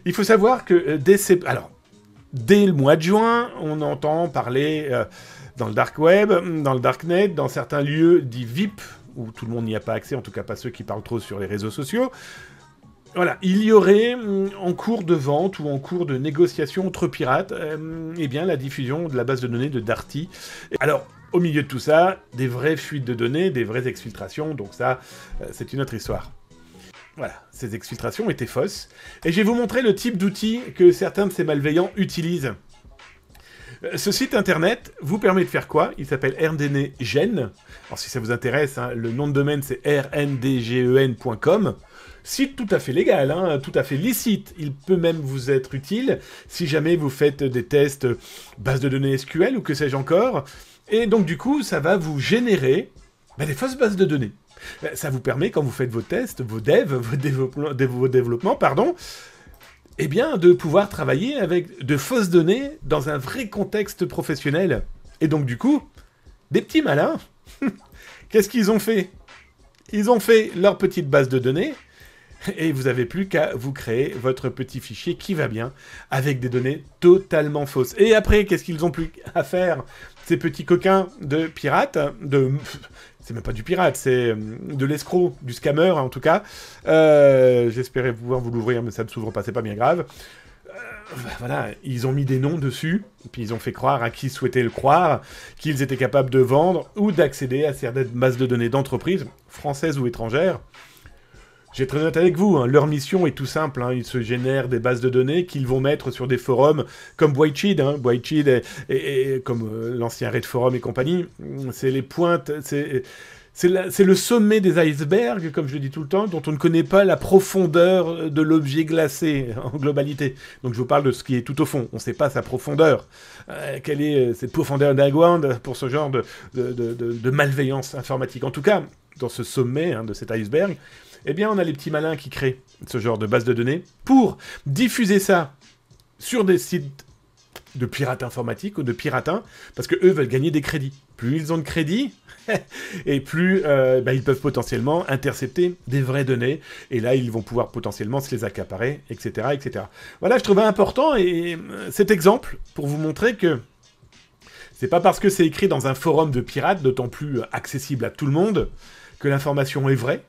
Il faut savoir que dès le mois de juin, on entend parler dans le dark web, dans le darknet, dans certains lieux dits VIP, où tout le monde n'y a pas accès, en tout cas pas ceux qui parlent trop sur les réseaux sociaux. Voilà, il y aurait en cours de vente ou en cours de négociation entre pirates, eh bien la diffusion de la base de données de Darty. Alors, au milieu de tout ça, des vraies fuites de données, des vraies exfiltrations, donc ça, c'est une autre histoire. Voilà, ces exfiltrations étaient fausses. Et je vais vous montrer le type d'outils que certains de ces malveillants utilisent. Ce site internet vous permet de faire quoi? Il s'appelle RDNGen. Alors si ça vous intéresse, hein, le nom de domaine c'est rndgen.com. Site tout à fait légal, hein, tout à fait licite. Il peut même vous être utile si jamais vous faites des tests base de données SQL ou que sais-je encore. Et donc du coup, ça va vous générer des fausses bases de données. Ça vous permet, quand vous faites vos tests, vos développements, eh bien, de pouvoir travailler avec de fausses données dans un vrai contexte professionnel. Et donc, du coup, des petits malins, qu'est-ce qu'ils ont fait? Ils ont fait leur petite base de données, et vous n'avez plus qu'à vous créer votre petit fichier qui va bien, avec des données totalement fausses. Et après, qu'est-ce qu'ils ont plus à faire, ces petits coquins de pirates, c'est même pas du pirate, c'est de l'escroc, du scammer en tout cas. J'espérais pouvoir vous l'ouvrir, mais ça ne s'ouvre pas, c'est pas bien grave. Voilà, ils ont mis des noms dessus, puis ils ont fait croire à qui souhaitait le croire qu'ils étaient capables de vendre ou d'accéder à certaines bases de données d'entreprises, françaises ou étrangères. J'ai très honnête avec vous, hein, leur mission est tout simple, hein, ils se génèrent des bases de données qu'ils vont mettre sur des forums comme Whitesheet, hein, Whitesheet et comme l'ancien Red Forum et compagnie, c'est les pointes, c'est le sommet des icebergs, comme je le dis tout le temps, dont on ne connaît pas la profondeur de l'objet glacé en globalité. Donc je vous parle de ce qui est tout au fond, on ne sait pas sa profondeur. Quelle est cette profondeur underground pour ce genre de malveillance informatique? En tout cas, dans ce sommet de cet iceberg, eh bien, on a les petits malins qui créent ce genre de base de données pour diffuser ça sur des sites de pirates informatiques ou de piratins, parce que eux veulent gagner des crédits. Plus ils ont de crédits, et plus ils peuvent potentiellement intercepter des vraies données, et là, ils vont pouvoir potentiellement se les accaparer, etc., etc. Voilà, je trouvais important cet exemple pour vous montrer que c'est pas parce que c'est écrit dans un forum de pirates, d'autant plus accessible à tout le monde, que l'information est vraie.